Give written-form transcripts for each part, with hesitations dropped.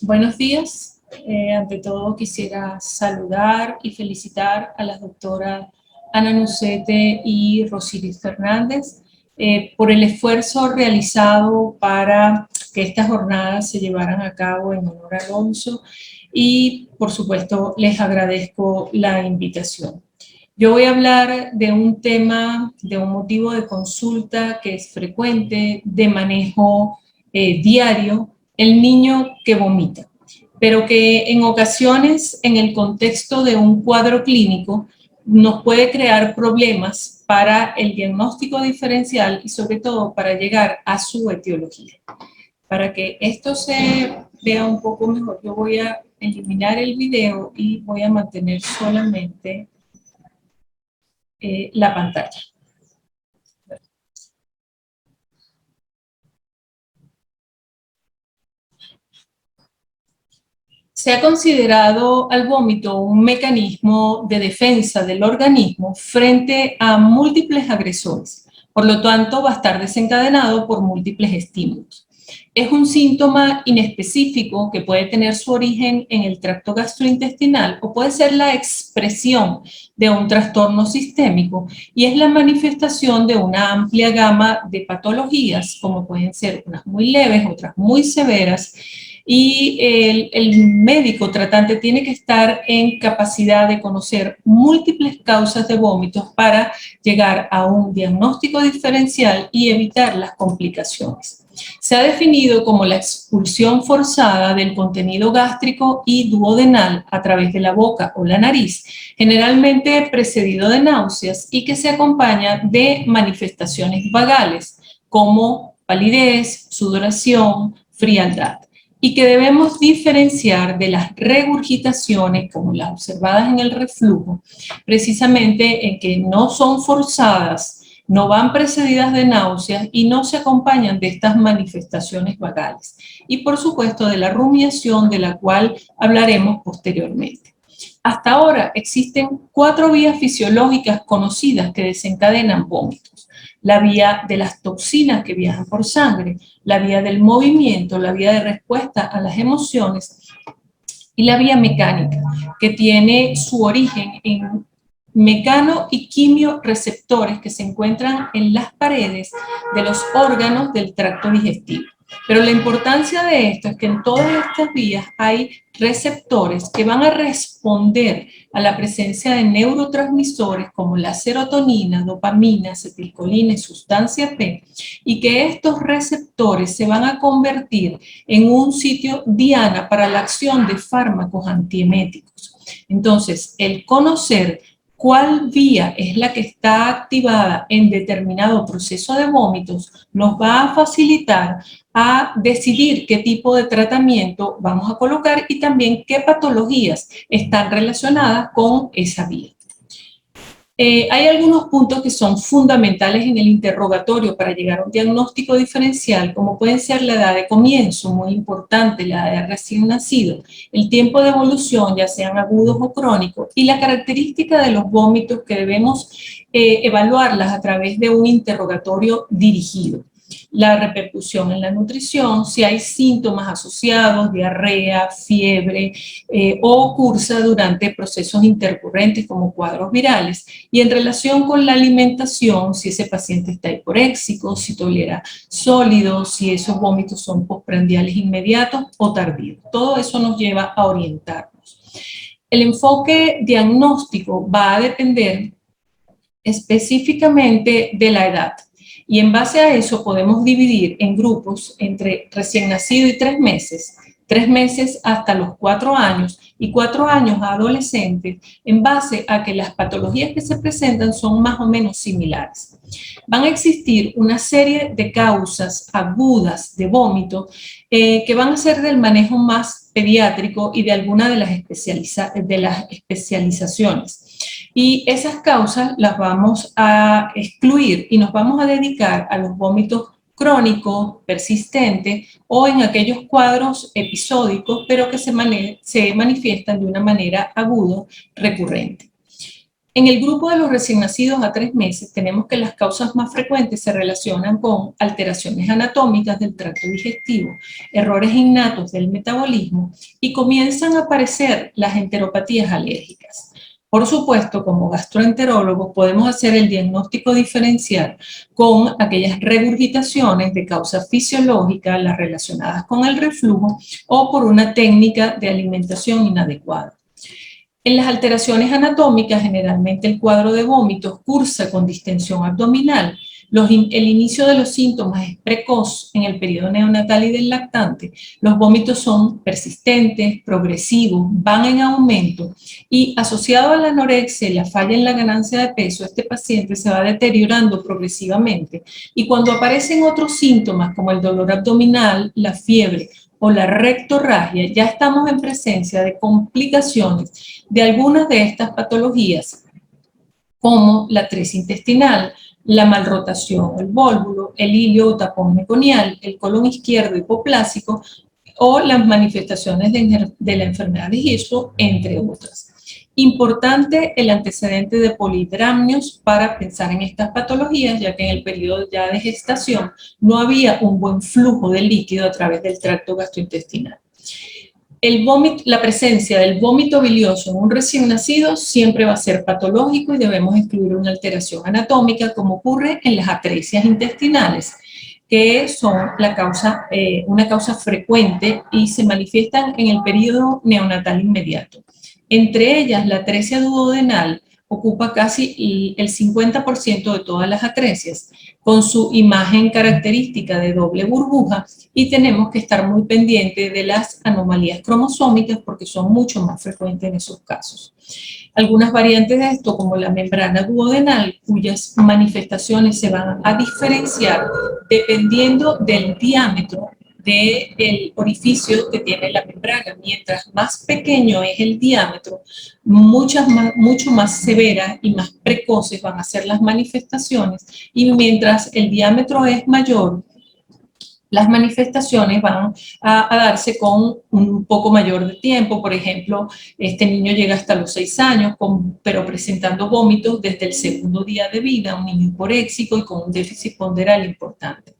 Buenos días. Ante todo quisiera saludar y felicitar a las doctoras Ana Nucete y Rosiris Fernández por el esfuerzo realizado para que estas jornadas se llevaran a cabo en honor a Alonso y, por supuesto, les agradezco la invitación. Yo voy a hablar de un tema, de un motivo de consulta que es frecuente, de manejo diario, el niño que vomita, pero que en ocasiones, en el contexto de un cuadro clínico, nos puede crear problemas para el diagnóstico diferencial y sobre todo para llegar a su etiología. Para que esto se vea un poco mejor, yo voy a eliminar el video y voy a mantener solamente la pantalla. Se ha considerado al vómito un mecanismo de defensa del organismo frente a múltiples agresores. Por lo tanto, va a estar desencadenado por múltiples estímulos. Es un síntoma inespecífico que puede tener su origen en el tracto gastrointestinal o puede ser la expresión de un trastorno sistémico y es la manifestación de una amplia gama de patologías, como pueden ser unas muy leves, otras muy severas, y el médico tratante tiene que estar en capacidad de conocer múltiples causas de vómitos para llegar a un diagnóstico diferencial y evitar las complicaciones. Se ha definido como la expulsión forzada del contenido gástrico y duodenal a través de la boca o la nariz, generalmente precedido de náuseas y que se acompaña de manifestaciones vagales como palidez, sudoración, frialdad, y que debemos diferenciar de las regurgitaciones como las observadas en el reflujo, precisamente en que no son forzadas, no van precedidas de náuseas y no se acompañan de estas manifestaciones vagales. Y por supuesto de la rumiación, de la cual hablaremos posteriormente. Hasta ahora existen 4 vías fisiológicas conocidas que desencadenan vómitos. La vía de las toxinas que viajan por sangre, la vía del movimiento, la vía de respuesta a las emociones y la vía mecánica, que tiene su origen en mecano y quimioreceptores que se encuentran en las paredes de los órganos del tracto digestivo. Pero la importancia de esto es que en todas estas vías hay receptores que van a responder a la presencia de neurotransmisores como la serotonina, dopamina, acetilcolina y sustancia P, y que estos receptores se van a convertir en un sitio diana para la acción de fármacos antieméticos. Entonces, el conocer cuál vía es la que está activada en determinado proceso de vómitos nos va a facilitar a decidir qué tipo de tratamiento vamos a colocar y también qué patologías están relacionadas con esa vía. Hay algunos puntos que son fundamentales en el interrogatorio para llegar a un diagnóstico diferencial, como pueden ser la edad de comienzo, muy importante, la edad de recién nacido, el tiempo de evolución, ya sean agudos o crónicos, y la característica de los vómitos que debemos evaluarlas a través de un interrogatorio dirigido. La repercusión en la nutrición, si hay síntomas asociados, diarrea, fiebre, o cursa durante procesos intercurrentes como cuadros virales, y en relación con la alimentación, si ese paciente está hiporéxico, si tolera sólidos, si esos vómitos son postprandiales inmediatos o tardíos. Todo eso nos lleva a orientarnos. El enfoque diagnóstico va a depender específicamente de la edad. Y en base a eso podemos dividir en grupos entre recién nacido y 3 meses hasta los 4 años y 4 años a adolescentes, en base a que las patologías que se presentan son más o menos similares. Van a existir una serie de causas agudas de vómito que van a ser del manejo más pediátrico y de alguna de las especializaciones. Y esas causas las vamos a excluir y nos vamos a dedicar a los vómitos crónicos, persistentes o en aquellos cuadros episódicos, pero que se manifiestan de una manera aguda, recurrente. En el grupo de los recién nacidos a 3 meses tenemos que las causas más frecuentes se relacionan con alteraciones anatómicas del tracto digestivo, errores innatos del metabolismo y comienzan a aparecer las enteropatías alérgicas. Por supuesto, como gastroenterólogos podemos hacer el diagnóstico diferencial con aquellas regurgitaciones de causa fisiológica, las relacionadas con el reflujo o por una técnica de alimentación inadecuada. En las alteraciones anatómicas, generalmente el cuadro de vómitos cursa con distensión abdominal. El inicio de los síntomas es precoz en el periodo neonatal y del lactante. Los vómitos son persistentes, progresivos, van en aumento y asociado a la anorexia y la falla en la ganancia de peso, este paciente se va deteriorando progresivamente. Y cuando aparecen otros síntomas como el dolor abdominal, la fiebre o la rectorragia, ya estamos en presencia de complicaciones de algunas de estas patologías, como la atresia intestinal, la malrotación, el vólvulo, el hilio o tapón meconial, el colon izquierdo hipoplásico o las manifestaciones de la enfermedad de Hirschsprung, entre otras. Importante el antecedente de polidramnios para pensar en estas patologías, ya que en el periodo ya de gestación no había un buen flujo de líquido a través del tracto gastrointestinal. La presencia del vómito bilioso en un recién nacido siempre va a ser patológico y debemos excluir una alteración anatómica, como ocurre en las atresias intestinales, que son una causa frecuente y se manifiestan en el periodo neonatal inmediato. Entre ellas, la atresia duodenal ocupa casi el 50% de todas las atresias, con su imagen característica de doble burbuja, y tenemos que estar muy pendientes de las anomalías cromosómicas porque son mucho más frecuentes en esos casos. Algunas variantes de esto, como la membrana duodenal, cuyas manifestaciones se van a diferenciar dependiendo del diámetro del orificio que tiene la membrana. Mientras más pequeño es el diámetro, mucho más severas y más precoces van a ser las manifestaciones, y mientras el diámetro es mayor, las manifestaciones van a darse con un poco mayor de tiempo. Por ejemplo, este niño llega hasta los 6 años, pero presentando vómitos desde el segundo día de vida, un niño hiporéxico y con un déficit ponderal importante.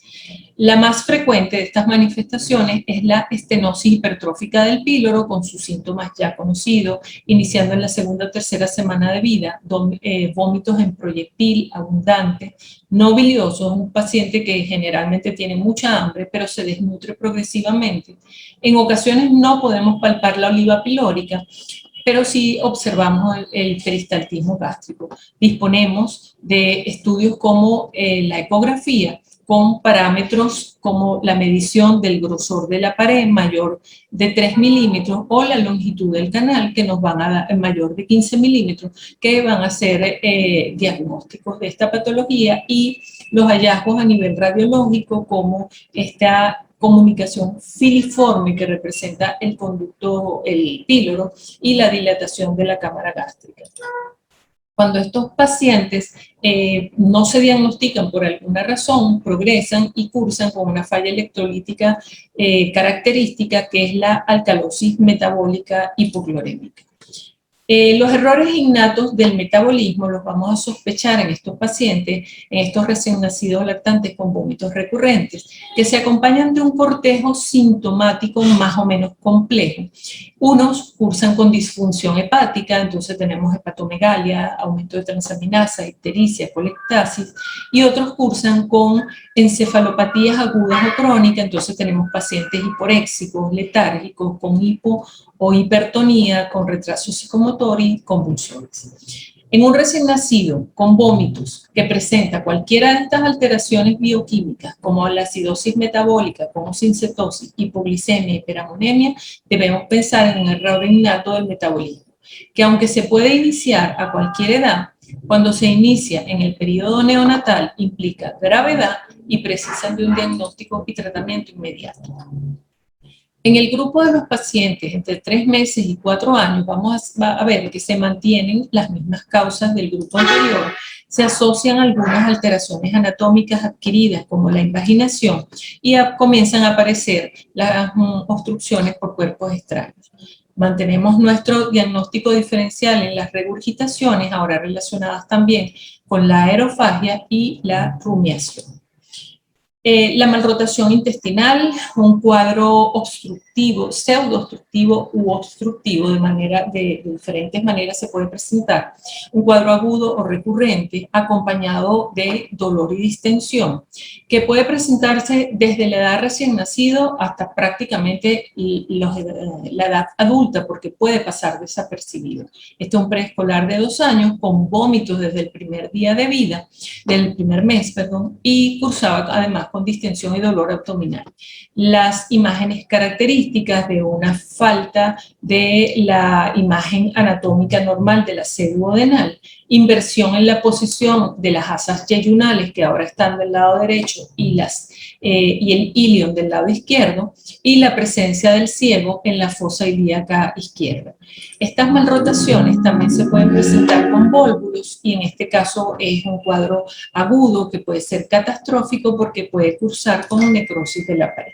La más frecuente de estas manifestaciones es la estenosis hipertrófica del píloro, con sus síntomas ya conocidos, iniciando en la segunda o tercera semana de vida, vómitos en proyectil abundante, no bilioso, un paciente que generalmente tiene mucha hambre, pero se desnutre progresivamente. En ocasiones no podemos palpar la oliva pilórica, pero sí observamos el peristaltismo gástrico. Disponemos de estudios como la ecografía, con parámetros como la medición del grosor de la pared mayor de 3 milímetros o la longitud del canal, que nos van a dar mayor de 15 milímetros, que van a ser diagnósticos de esta patología, y los hallazgos a nivel radiológico, como esta comunicación filiforme que representa el conducto, el píloro, y la dilatación de la cámara gástrica. Cuando estos pacientes no se diagnostican por alguna razón, progresan y cursan con una falla electrolítica característica, que es la alcalosis metabólica hipoclorémica. Los errores innatos del metabolismo los vamos a sospechar en estos pacientes, en estos recién nacidos lactantes con vómitos recurrentes, que se acompañan de un cortejo sintomático más o menos complejo. Unos cursan con disfunción hepática, entonces tenemos hepatomegalia, aumento de transaminasa, ictericia, colectasis, y otros cursan con encefalopatías agudas o crónicas, entonces tenemos pacientes hiporéxicos, letárgicos, con hipo o hipertonía, con retraso psicomotor y convulsiones. En un recién nacido con vómitos que presenta cualquiera de estas alteraciones bioquímicas, como la acidosis metabólica, como sincetosis, hipoglicemia, hiperamonemia, debemos pensar en un error innato del metabolismo, que aunque se puede iniciar a cualquier edad, cuando se inicia en el periodo neonatal implica gravedad y precisa de un diagnóstico y tratamiento inmediato. En el grupo de los pacientes entre 3 meses y 4 años vamos a ver que se mantienen las mismas causas del grupo anterior, se asocian algunas alteraciones anatómicas adquiridas como la invaginación y comienzan a aparecer las obstrucciones por cuerpos extraños. Mantenemos nuestro diagnóstico diferencial en las regurgitaciones, ahora relacionadas también con la aerofagia y la rumiación. La malrotación intestinal, un cuadro obstructivo, pseudo-obstructivo u obstructivo, de diferentes maneras se puede presentar. Un cuadro agudo o recurrente acompañado de dolor y distensión, que puede presentarse desde la edad recién nacido hasta prácticamente la edad adulta, porque puede pasar desapercibido. Este es un preescolar de 2 años con vómitos desde el primer día de vida, del primer mes, perdón, y cursaba además con distensión y dolor abdominal. Las imágenes características de una falta de la imagen anatómica normal de la sede duodenal, inversión en la posición de las asas yeyunales que ahora están del lado derecho y el ilion del lado izquierdo, y la presencia del ciego en la fosa ilíaca izquierda. Estas malrotaciones también se pueden presentar con vólvulos y en este caso es un cuadro agudo que puede ser catastrófico porque puede cursar con necrosis de la pared.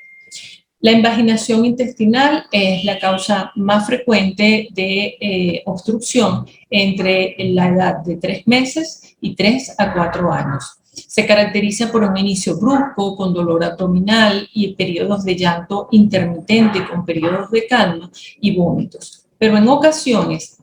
La invaginación intestinal es la causa más frecuente de obstrucción entre la edad de 3 meses y 3 a 4 años. Se caracteriza por un inicio brusco, con dolor abdominal y periodos de llanto intermitente con periodos de calma y vómitos. Pero en ocasiones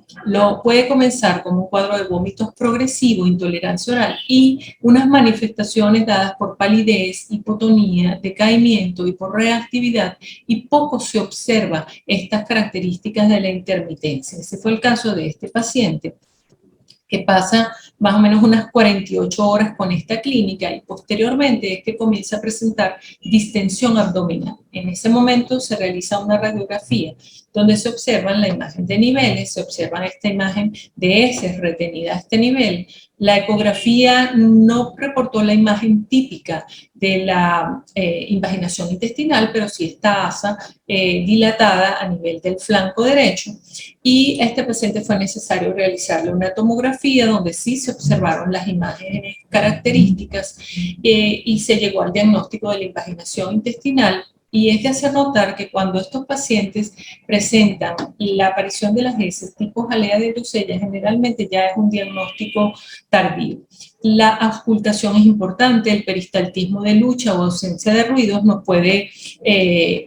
puede comenzar como un cuadro de vómitos progresivo, intolerancia oral y unas manifestaciones dadas por palidez, hipotonía, decaimiento, hiporreactividad, y poco se observa estas características de la intermitencia. Ese fue el caso de este paciente, que pasa más o menos unas 48 horas con esta clínica y posteriormente es que comienza a presentar distensión abdominal. En ese momento se realiza una radiografía donde se observan la imagen de niveles, se observa esta imagen de heces retenida a este nivel. La ecografía no reportó la imagen típica de la invaginación intestinal, pero sí esta asa dilatada a nivel del flanco derecho, y a este paciente fue necesario realizarle una tomografía donde sí se observaron las imágenes características y se llegó al diagnóstico de la invaginación intestinal. Y es de hacer notar que cuando estos pacientes presentan la aparición de las heces tipo jalea de Grusella, generalmente ya es un diagnóstico tardío. La auscultación es importante, el peristaltismo de lucha o ausencia de ruidos nos puede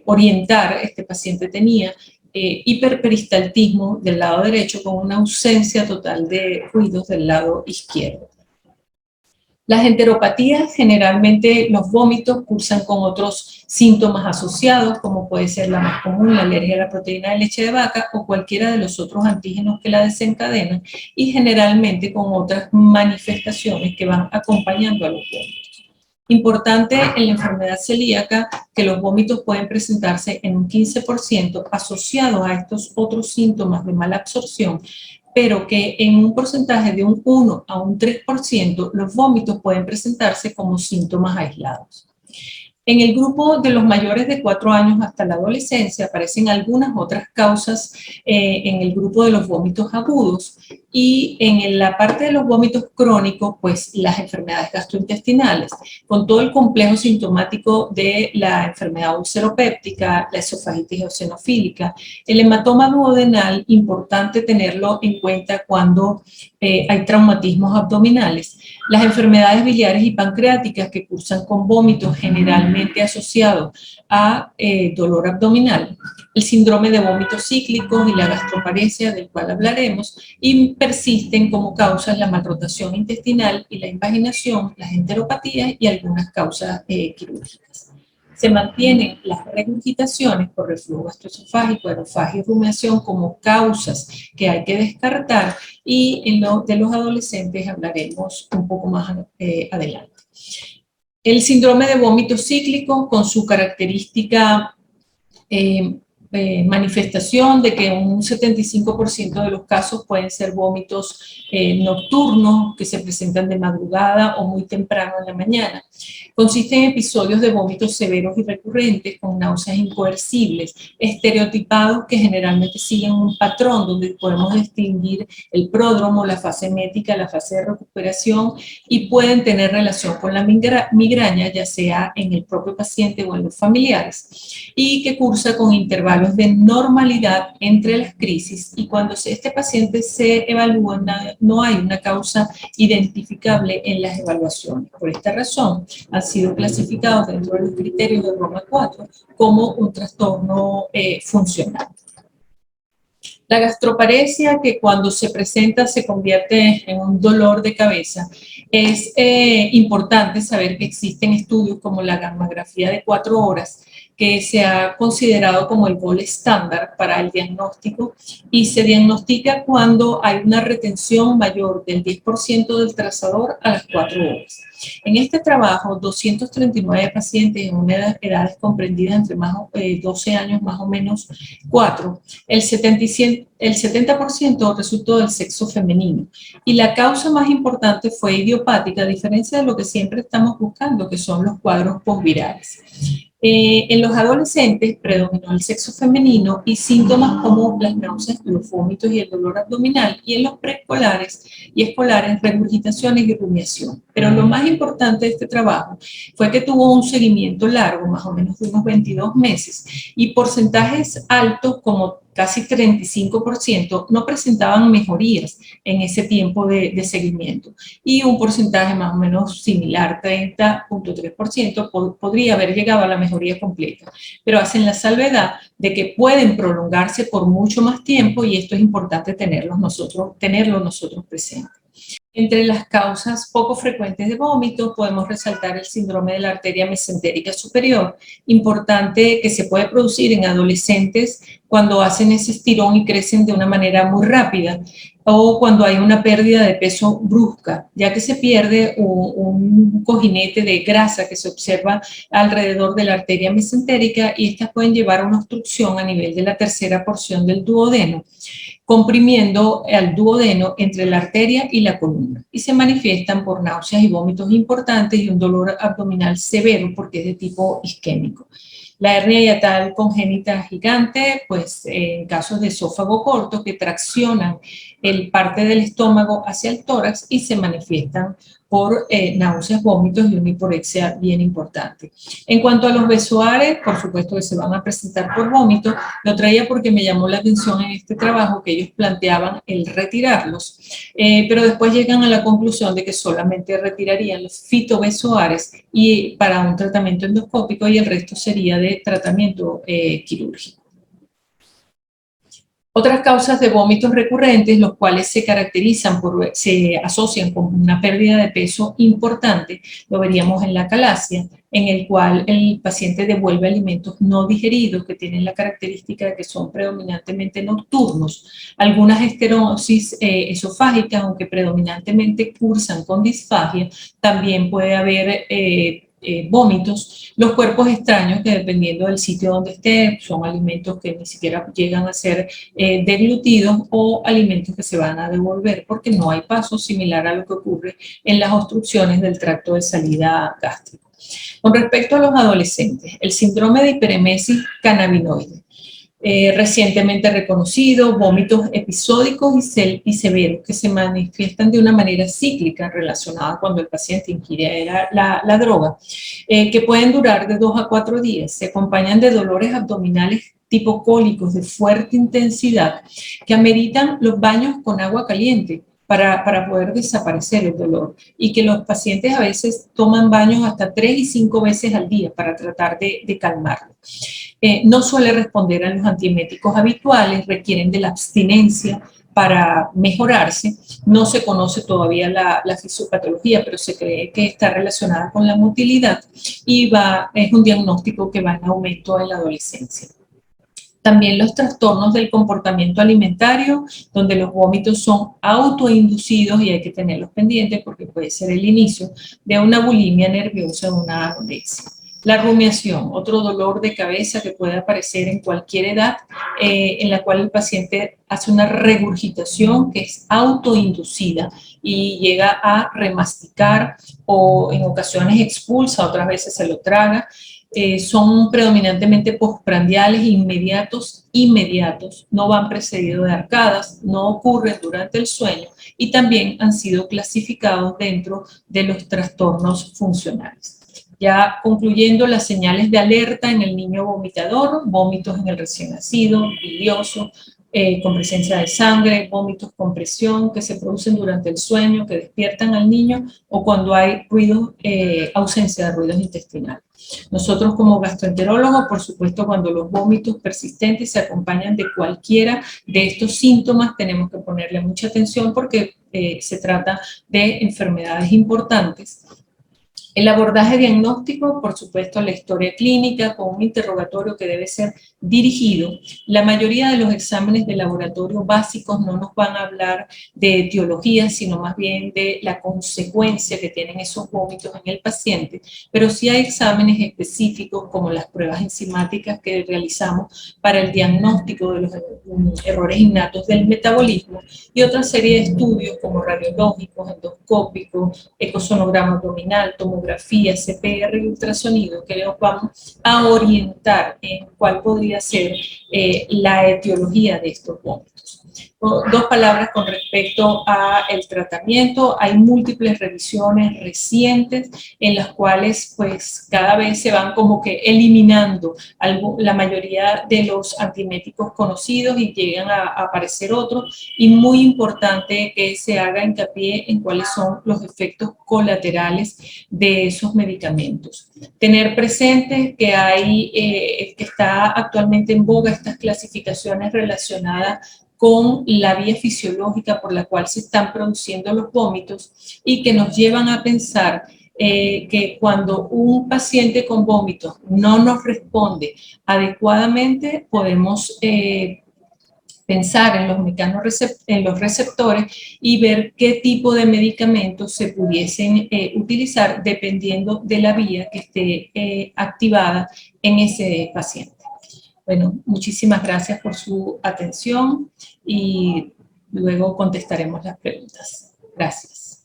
orientar. Este paciente tenía hiperperistaltismo del lado derecho con una ausencia total de ruidos del lado izquierdo. Las enteropatías, generalmente los vómitos cursan con otros síntomas asociados, como puede ser la más común, la alergia a la proteína de leche de vaca o cualquiera de los otros antígenos que la desencadenan, y generalmente con otras manifestaciones que van acompañando a los vómitos. Importante en la enfermedad celíaca que los vómitos pueden presentarse en un 15% asociados a estos otros síntomas de mala absorción, pero que en un porcentaje de un 1 a un 3% los vómitos pueden presentarse como síntomas aislados. En el grupo de los mayores de 4 años hasta la adolescencia aparecen algunas otras causas en el grupo de los vómitos agudos, y en la parte de los vómitos crónicos, pues las enfermedades gastrointestinales, con todo el complejo sintomático de la enfermedad ulceropéptica, la esofagitis eosinofílica, el hematoma duodenal, importante tenerlo en cuenta cuando hay traumatismos abdominales, las enfermedades biliares y pancreáticas que cursan con vómitos generalmente asociados a dolor abdominal, el síndrome de vómitos cíclicos y la gastroparesia, del cual hablaremos, y persisten como causas la malrotación intestinal y la invaginación, las enteropatías y algunas causas quirúrgicas. Se mantienen las regurgitaciones por reflujo gastroesofágico, aerofagia y rumiación como causas que hay que descartar, y de los adolescentes hablaremos un poco más adelante. El síndrome de vómito cíclico, con su característica manifestación de que un 75% de los casos pueden ser vómitos nocturnos que se presentan de madrugada o muy temprano en la mañana. Consiste en episodios de vómitos severos y recurrentes con náuseas incoercibles, estereotipados, que generalmente siguen un patrón donde podemos distinguir el pródromo, la fase emética, la fase de recuperación, y pueden tener relación con la migraña, ya sea en el propio paciente o en los familiares, y que cursa con intervalos cambios de normalidad entre las crisis y cuando este paciente se evalúa no hay una causa identificable en las evaluaciones. Por esta razón han sido clasificados dentro de los criterios de Roma 4 como un trastorno funcional. La gastroparesia, que cuando se presenta se convierte en un dolor de cabeza, es importante saber que existen estudios como la gammagrafía de 4 horas, que se ha considerado como el gol estándar para el diagnóstico y se diagnostica cuando hay una retención mayor del 10% del trazador a las 4 horas. En este trabajo, 239 pacientes en edades comprendidas entre 12 años más o menos 4, el 70% resultó del sexo femenino. Y la causa más importante fue idiopática, a diferencia de lo que siempre estamos buscando, que son los cuadros postvirales. En los adolescentes predominó el sexo femenino y síntomas como las náuseas, los vómitos y el dolor abdominal, y en los preescolares y escolares, regurgitaciones y rumiación. Pero lo más importante de este trabajo fue que tuvo un seguimiento largo, más o menos de unos 22 meses, y porcentajes altos como casi 35% no presentaban mejorías en ese tiempo de seguimiento y un porcentaje más o menos similar, 30.3%, podría haber llegado a la mejoría completa, pero hacen la salvedad de que pueden prolongarse por mucho más tiempo y esto es importante tenerlo nosotros presentes. Entre las causas poco frecuentes de vómito podemos resaltar el síndrome de la arteria mesentérica superior, importante que se puede producir en adolescentes cuando hacen ese estirón y crecen de una manera muy rápida o cuando hay una pérdida de peso brusca, ya que se pierde un cojinete de grasa que se observa alrededor de la arteria mesentérica y estas pueden llevar a una obstrucción a nivel de la tercera porción del duodeno, comprimiendo al duodeno entre la arteria y la columna y se manifiestan por náuseas y vómitos importantes y un dolor abdominal severo porque es de tipo isquémico. La hernia hiatal congénita gigante, pues en casos de esófago corto que traccionan el parte del estómago hacia el tórax y se manifiestan por náuseas, vómitos y una hiporexia bien importante. En cuanto a los besoares, por supuesto que se van a presentar por vómito. Lo traía porque me llamó la atención en este trabajo que ellos planteaban el retirarlos, pero después llegan a la conclusión de que solamente retirarían los fitobesoares y para un tratamiento endoscópico y el resto sería de tratamiento quirúrgico. Otras causas de vómitos recurrentes, los cuales se asocian con una pérdida de peso importante, lo veríamos en la calasia, en el cual el paciente devuelve alimentos no digeridos que tienen la característica de que son predominantemente nocturnos. Algunas esterosis esofágicas, aunque predominantemente cursan con disfagia, también puede haber vómitos, los cuerpos extraños que dependiendo del sitio donde esté son alimentos que ni siquiera llegan a ser deglutidos o alimentos que se van a devolver porque no hay paso similar a lo que ocurre en las obstrucciones del tracto de salida gástrico. Con respecto a los adolescentes, el síndrome de hiperemesis cannabinoide. Recientemente reconocido, vómitos episódicos y severos que se manifiestan de una manera cíclica relacionada cuando el paciente ingiere la droga, que pueden durar de 2 a 4 días, se acompañan de dolores abdominales tipo cólicos de fuerte intensidad que ameritan los baños con agua caliente para poder desaparecer el dolor y que los pacientes a veces toman baños hasta 3 y 5 veces al día para tratar de calmarlo. No suele responder a los antieméticos habituales, requieren de la abstinencia para mejorarse. No se conoce todavía la fisiopatología, pero se cree que está relacionada con la motilidad y es un diagnóstico que va en aumento en la adolescencia. También los trastornos del comportamiento alimentario, donde los vómitos son autoinducidos y hay que tenerlos pendientes porque puede ser el inicio de una bulimia nerviosa o una anorexia. La rumiación, otro dolor de cabeza que puede aparecer en cualquier edad, en la cual el paciente hace una regurgitación que es autoinducida y llega a remasticar o en ocasiones expulsa, otras veces se lo traga. Son predominantemente postprandiales inmediatos, no van precedidos de arcadas, no ocurren durante el sueño y también han sido clasificados dentro de los trastornos funcionales. Ya concluyendo, las señales de alerta en el niño vomitador, vómitos en el recién nacido, bilioso, con presencia de sangre, vómitos con presión que se producen durante el sueño, que despiertan al niño, o cuando hay ruido, ausencia de ruidos intestinales. Nosotros como gastroenterólogos, por supuesto, cuando los vómitos persistentes se acompañan de cualquiera de estos síntomas, tenemos que ponerle mucha atención porque se trata de enfermedades importantes. El abordaje diagnóstico, por supuesto, la historia clínica con un interrogatorio que debe ser dirigido. La mayoría de los exámenes de laboratorio básicos no nos van a hablar de etiología, sino más bien de la consecuencia que tienen esos vómitos en el paciente, pero sí hay exámenes específicos como las pruebas enzimáticas que realizamos para el diagnóstico de los errores innatos del metabolismo y otra serie de estudios como radiológicos, endoscópicos, ecosonograma abdominal, tomografía, CPR y ultrasonido, que nos vamos a orientar en cuál podría ser la etiología de estos vómitos. Dos palabras con respecto al tratamiento. Hay múltiples revisiones recientes en las cuales pues cada vez se van como que eliminando la mayoría de los antieméticos conocidos y llegan a aparecer otros, y muy importante que se haga hincapié en cuáles son los efectos colaterales de esos medicamentos. Tener presente que que está actualmente en boga estas clasificaciones relacionadas con la vía fisiológica por la cual se están produciendo los vómitos y que nos llevan a pensar que cuando un paciente con vómitos no nos responde adecuadamente, podemos pensar en los receptores y ver qué tipo de medicamentos se pudiesen utilizar dependiendo de la vía que esté activada en ese paciente. Bueno, muchísimas gracias por su atención y luego contestaremos las preguntas. Gracias.